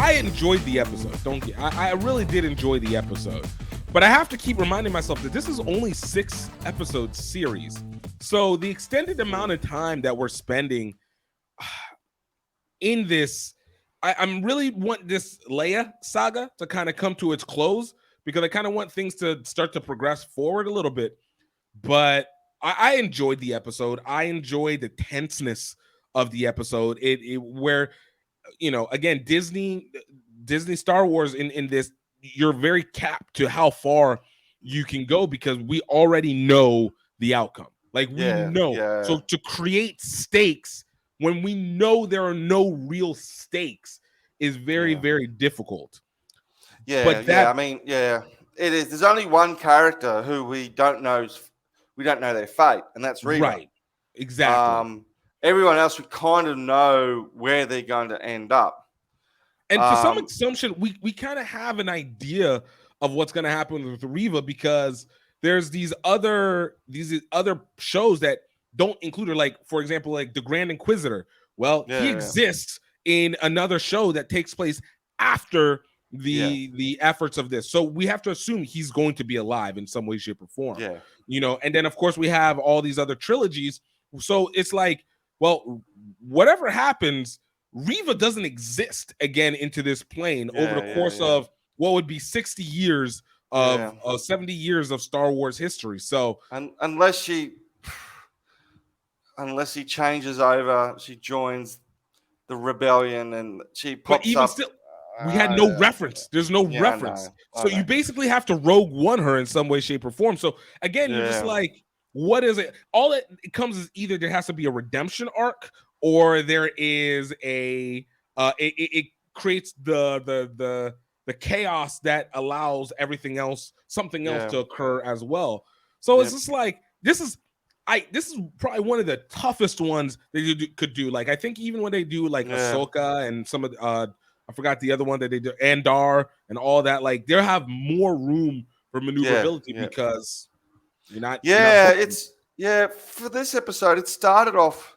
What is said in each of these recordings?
I enjoyed the episode. I really did enjoy the episode. But I have to keep reminding myself that this is only 6 episode series. So the extended amount of time that we're spending in this, I'm really want this Leia saga to kind of come to its close, because I kind of want things to start to progress forward a little bit. But I enjoyed the episode. I enjoyed the tenseness of the episode. Where, again, Disney Star Wars in this, you're very capped to how far you can go because we already know the outcome. Like we know. Yeah. So to create stakes when we know there are no real stakes is very, very difficult. Yeah, but I mean, it is. There's only one character who we don't know their fate, and that's Reva. Right. Exactly. Everyone else, we kind of know where they're going to end up. And to some assumption, we kind of have an idea of what's going to happen with Reva, because there's these other shows that don't include her. Like, for example, like the Grand Inquisitor. Well, he exists in another show that takes place after the efforts of this. So we have to assume he's going to be alive in some way, shape, or form. Yeah. And then of course we have all these other trilogies. So it's like, well, whatever happens, Reva doesn't exist again into this plane over the course of what would be 60 years of 70 years of Star Wars history. So unless she changes over, she joins the rebellion and she pops but even up. Still, we had no reference. There's no reference. So you basically have to Rogue One her in some way, shape, or form. So again, you're just like, what is it? All it comes is either there has to be a redemption arc, or there is it creates the chaos that allows something else to occur as well. So it's just like, this is probably one of the toughest ones that you could do. Like, I think even when they do like Ahsoka and some of I forgot the other one that they do, Andar and all that, like they'll have more room for maneuverability because you're not. For this episode, it started off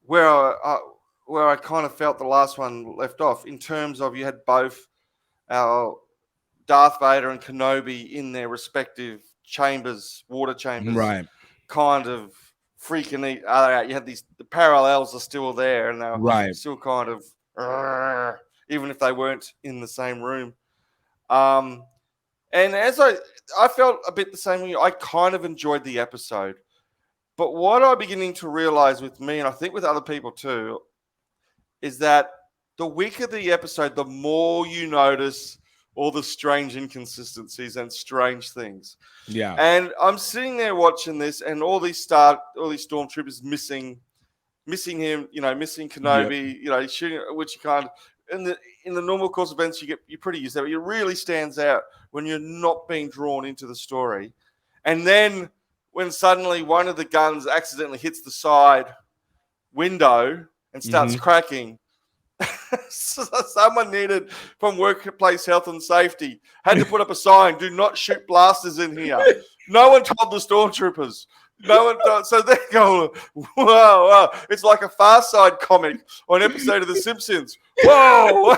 where I kind of felt the last one left off, in terms of you had both our Darth Vader and Kenobi in their respective chambers, water chambers, right? Kind of freaking each other out. You had the parallels are still there, and they're still kind of, even if they weren't in the same room. And as I felt a bit the same way. I kind of enjoyed the episode. But what I'm beginning to realize with me, and I think with other people too, is that the weaker the episode, the more you notice all the strange inconsistencies and strange things. Yeah. And I'm sitting there watching this, and all these stormtroopers missing him, missing Kenobi, shooting, which you can't. In the normal course of events, you're pretty used to it. But it really stands out when you're not being drawn into the story, and then when suddenly one of the guns accidentally hits the side window and starts cracking. So someone needed, from workplace health and safety, had to put up a sign, do not shoot blasters in here. No one told the stormtroopers. No one told. So they're going, whoa. It's like a Far Side comic or an episode of The Simpsons. Whoa.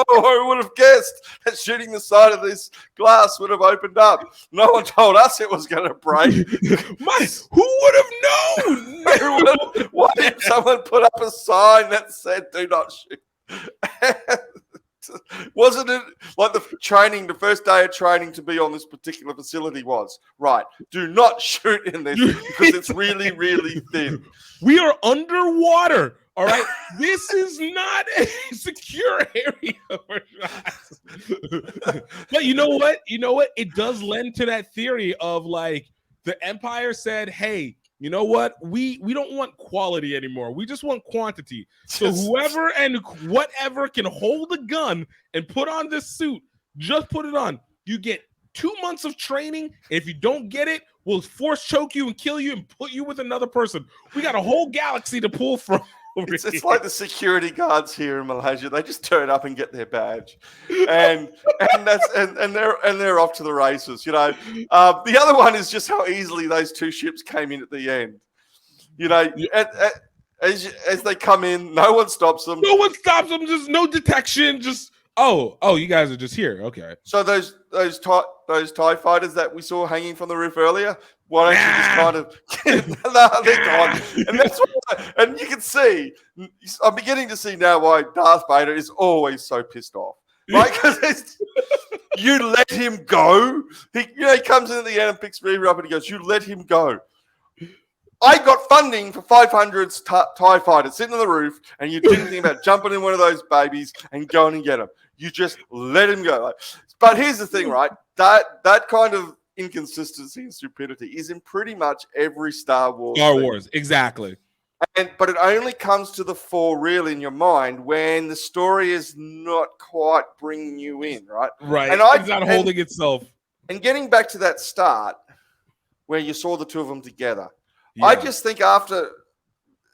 Who would have guessed that shooting the side of this glass would have opened up? No one told us it was going to break. Who would have known? Why did someone put up a sign that said, do not shoot? Wasn't it like the first day of training to be on this particular facility was, right, do not shoot in this because it's really, really thin. We are underwater, all right? This is not a secure area. But you know what? It does lend to that theory of like the Empire said, hey, you know what? We don't want quality anymore. We just want quantity. So whoever and whatever can hold a gun and put on this suit, just put it on. You get 2 months of training. If you don't get it, we'll force choke you and kill you and put you with another person. We got a whole galaxy to pull from. It's like the security guards here in Malaysia. They just turn up and get their badge, and they're off to the races. The other one is just how easily those two ships came in at the end. As they come in, no one stops them. No one stops them. There's no detection. Just Oh, you guys are just here. Okay. So those TIE fighters that we saw hanging from the roof earlier, why don't you just kind of no, they're gone. And that's what, and you can see, I'm beginning to see now why Darth Vader is always so pissed off. Like, because you let him go. He comes in at the end and picks Reva up and he goes, you let him go. I got funding for 500 TIE fighters sitting on the roof, and you didn't think about jumping in one of those babies and going and get them. You just let him go. But here's the thing, right? That kind of inconsistency and stupidity is in pretty much every Star Wars. Star Wars, exactly. But it only comes to the fore, really, in your mind when the story is not quite bringing you in, right? Right. And it's not holding itself. And getting back to that start where you saw the two of them together, yeah. I just think after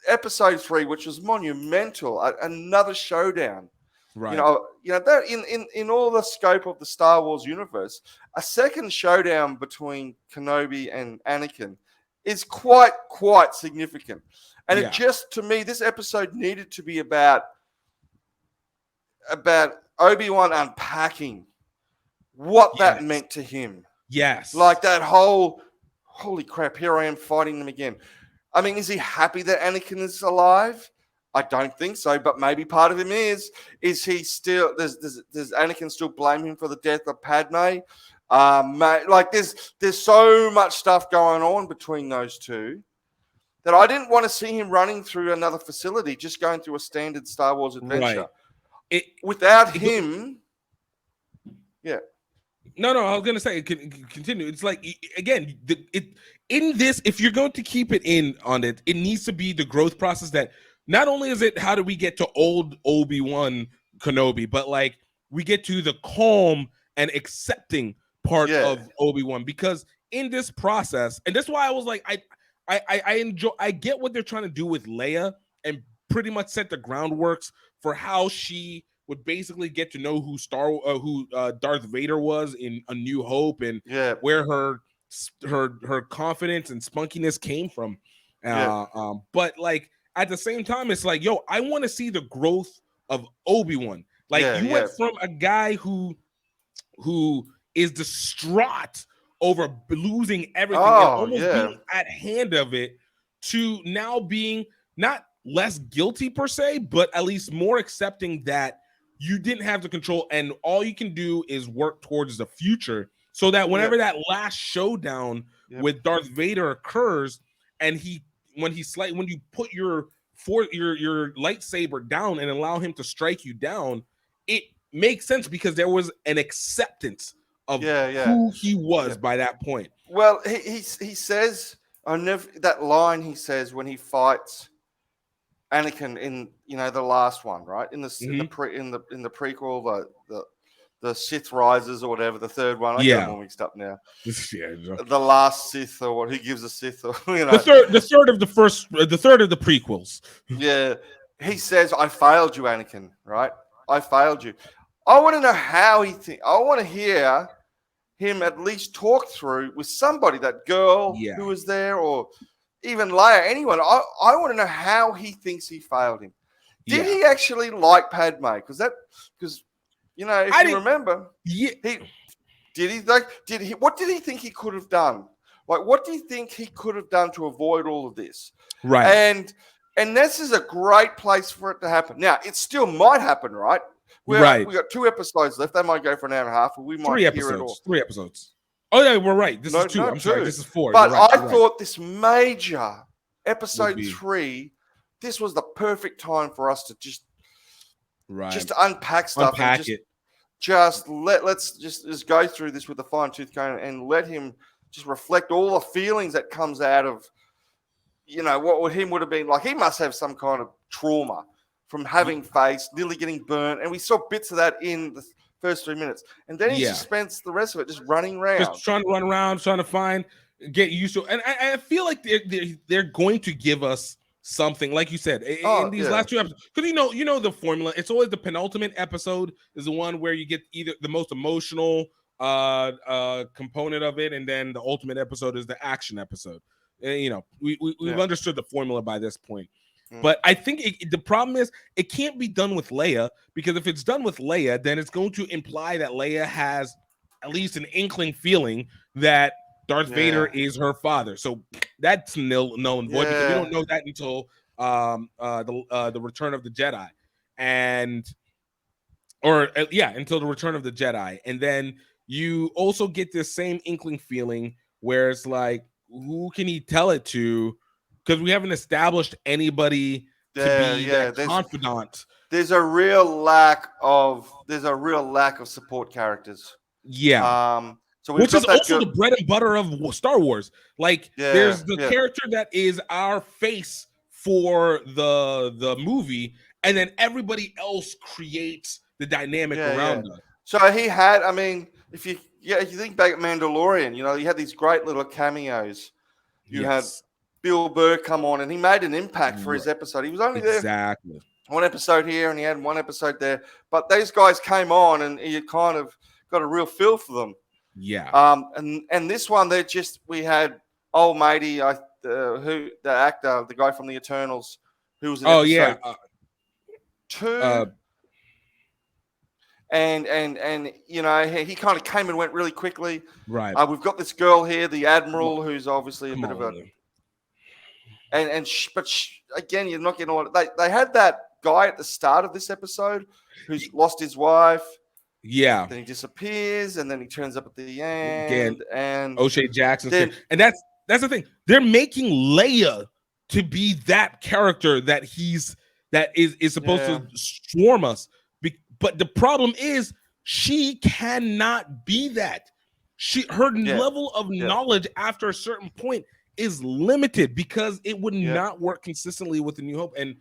episode 3, which was monumental, another showdown. Right. That in all the scope of the Star Wars universe, a second showdown between Kenobi and Anakin is quite significant. And it just, to me, this episode needed to be about Obi-Wan unpacking what that meant to him. Yes. Like that whole, holy crap, here I am fighting them again. I mean, is he happy that Anakin is alive? I don't think so, but maybe part of him is. Is he still, does Anakin still blame him for the death of Padme? Like there's so much stuff going on between those two that I didn't want to see him running through another facility, just going through a standard Star Wars adventure. Right. Without him, No, I was gonna say continue. It's like, again, in this, if you're going to keep it in on it, it needs to be the growth process. That not only is it how do we get to old Obi-Wan Kenobi, but like we get to the calm and accepting part of Obi-Wan, because in this process, and that's why I was like, I get what they're trying to do with Leia and pretty much set the groundworks for how she would basically get to know who Darth Vader was in A New Hope, and where her confidence and spunkiness came from. But like at the same time, it's like, yo, I want to see the growth of Obi-Wan. Like you went from a guy who is distraught over losing everything and almost being at hand of it, to now being not less guilty per se, but at least more accepting that you didn't have the control and all you can do is work towards the future, so that whenever that last showdown with Darth Vader occurs, and when you put your lightsaber down and allow him to strike you down, it makes sense because there was an acceptance of who he was by that point. Well, he says, that line he says when he fights Anakin in the last one, right? In the prequel, the Sith Rises or whatever, the third one. I get them all mixed up now. The last Sith, or what? Who gives a Sith? Or, the third of the prequels. Yeah, he says, "I failed you, Anakin." Right? I failed you. I want to know how he thinks. I want to hear him at least talk through with somebody, that girl who was there, or even Leia, anyone. I want to know how he thinks he failed him. Did he actually like Padme? Because if you remember, what did he think he could have done? Like, what do you think he could have done to avoid all of this? Right. And this is a great place for it to happen. Now, it still might happen, right? We got 2 episodes left. They might go for an hour and a half, or we might hear it all. 3 episodes. Oh yeah, we're right. This is 2. I'm sorry. This is 4. But I thought this major episode 3, this was the perfect time for us to just to unpack stuff. Let's just go through this with a fine-tooth comb and let him just reflect all the feelings that comes out of, what would have been like. He must have some kind of trauma from having faced, nearly getting burnt, and we saw bits of that in the first 3 minutes, and then he just spends the rest of it just running around, just trying to run around, trying to get used to. And I feel like they're going to give us something, like you said, in these last 2 episodes, because you know the formula. It's always the penultimate episode is the one where you get either the most emotional component of it, and then the ultimate episode is the action episode. And, we've understood the formula by this point. But I think the problem is it can't be done with Leia, because if it's done with Leia, then it's going to imply that Leia has at least an inkling feeling that Darth Vader is her father. So that's null and void, because we don't know that until the Return of the Jedi, until the Return of the Jedi. And then you also get this same inkling feeling where it's like, who can he tell it to? Because we haven't established anybody to be that confidant. There's a real lack of support characters. Yeah. So which is also the bread and butter of Star Wars. Like, there's the character that is our face for the movie, and then everybody else creates the dynamic around us. So he had, I mean, if you think back at Mandalorian, you know, you had these great little cameos. You had Bill Burr come on, and he made an impact for his episode. He was only there one episode here, and he had one episode there. But these guys came on, and you kind of got a real feel for them. Yeah. And this one, we had old matey, the actor, the guy from the Eternals, who was in episode 2. And you know, he kind of came and went really quickly. Right. We've got this girl here, the Admiral, who's obviously again, you're not getting all. They had that guy at the start of this episode who's lost his wife. Yeah. Then he disappears, and then he turns up at the end. And O'Shea Jackson. And that's the thing. They're making Leia to be that character that is supposed to swarm us. But the problem is, she cannot be that. Her level of knowledge after a certain point is limited, because it would not work consistently with the New Hope. And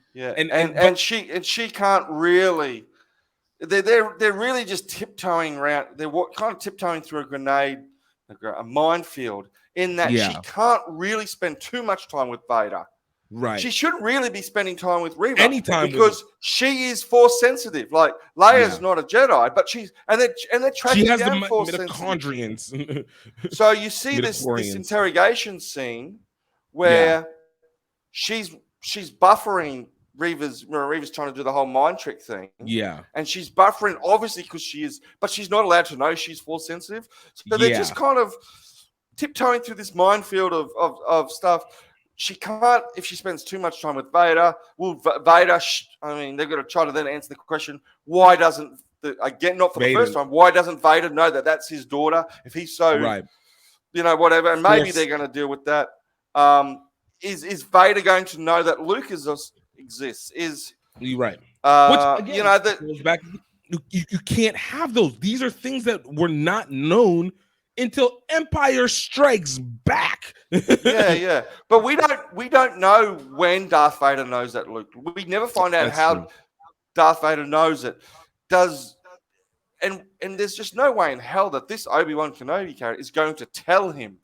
she can't really. They're really just tiptoeing around. They're kind of tiptoeing through a minefield, in that she can't really spend too much time with Vader. Right. She shouldn't really be spending time with Reva anytime, because she is force sensitive. Like, Leia's not a Jedi, but they're tracking down force mitochondrians. So you see this interrogation scene where she's buffering Reva's trying to do the whole mind trick thing. Yeah. And she's buffering, obviously, because but she's not allowed to know she's force sensitive. So they're just kind of tiptoeing through this minefield of stuff. She can't, if she spends too much time with Vader. Well, Vader, they've got to try to then answer the question, why doesn't, not for the first time, why doesn't Vader know that that's his daughter? If he's so, whatever. And maybe they're going to deal with that. Is Vader going to know that Luke exists? You're right. Which, again, goes back, you can't have those. These are things that were not known until Empire Strikes Back. yeah. But we don't know when Darth Vader knows that, Luke. We never find out how Darth Vader knows it. And there's just no way in hell that this Obi-Wan Kenobi character is going to tell him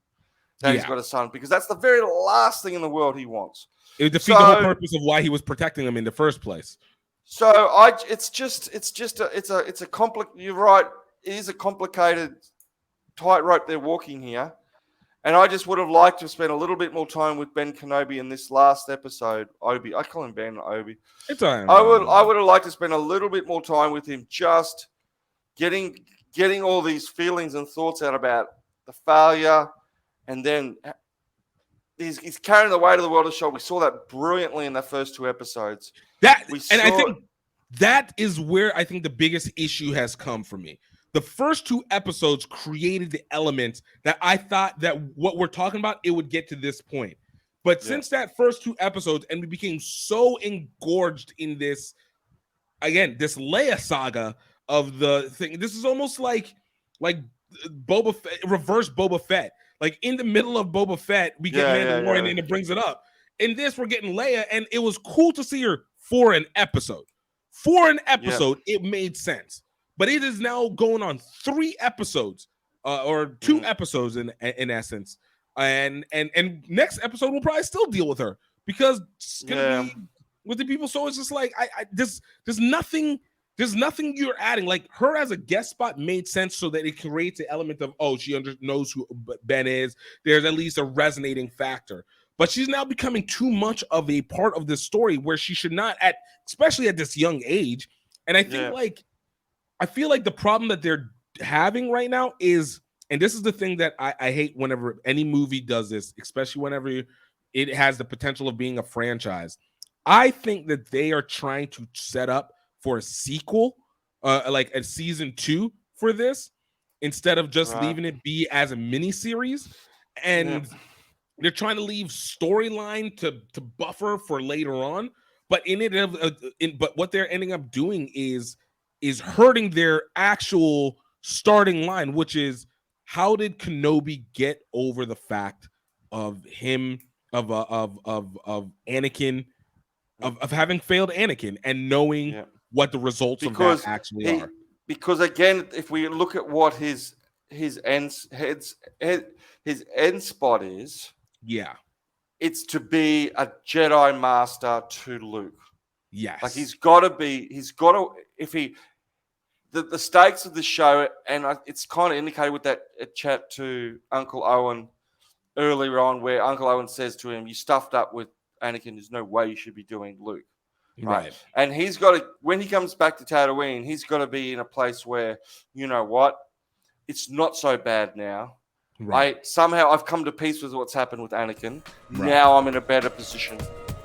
that he's got a son, because that's the very last thing in the world he wants. It would defeat the whole purpose of why he was protecting them in the first place. So you're right. It is a complicated tightrope they're walking here, and I just would have liked to spend a little bit more time with Ben Kenobi in this last episode. I call him Ben Obi. It's all right. I would have liked to spend a little bit more time with him, just getting all these feelings and thoughts out about the failure, and then he's carrying the weight of the world his shoulder. We saw that brilliantly in the first 2 episodes. I think that is where I think the biggest issue has come for me. The first 2 episodes created the elements that I thought that what we're talking about, it would get to this point. But since that first 2 episodes, and we became so engorged in this Leia saga of the thing, this is almost like Boba Fett, reverse Boba Fett. Like, in the middle of Boba Fett, we get Mandalorian and it brings it up. In this, we're getting Leia, and it was cool to see her for an episode. It made sense. But it is now going on 3 episodes, or 2 episodes in essence, and next episode we'll probably still deal with her, because it's gonna be with the people. So it's just like there's nothing you're adding. Like, her as a guest spot made sense, so that it creates an element of she knows who Ben is. There's at least a resonating factor. but she's now becoming too much of a part of this story where she should not, especially at this young age. And I think I feel like the problem that they're having right now is, and this is the thing that I hate whenever any movie does this, especially whenever it has the potential of being a franchise. I think that they are trying to set up for a sequel, like a season 2 for this, instead of just leaving it be as a mini series. And they're trying to leave storyline to buffer for later on. But but what they're ending up doing is hurting their actual starting line, which is, how did Kenobi get over the fact of him of Anakin, of having failed Anakin, and knowing what the results of that actually are? Because again, if we look at what his end spot is, it's to be a Jedi Master to Luke. Yes, like he's got to. If he, the stakes of the show, and it's kind of indicated with that chat to Uncle Owen earlier on, where Uncle Owen says to him, "You stuffed up with Anakin. There's no way you should be doing Luke." Right. And he's got to, when he comes back to Tatooine, he's got to be in a place where, you know what, it's not so bad now. Right. Somehow I've come to peace with what's happened with Anakin. Right. Now I'm in a better position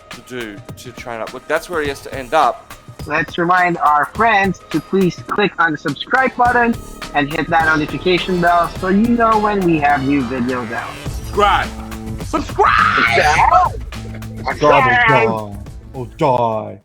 to train up. But that's where he has to end up. Let's remind our friends to please click on the subscribe button and hit that notification bell so you know when we have new videos out. Subscribe! Subscribe! Die or die.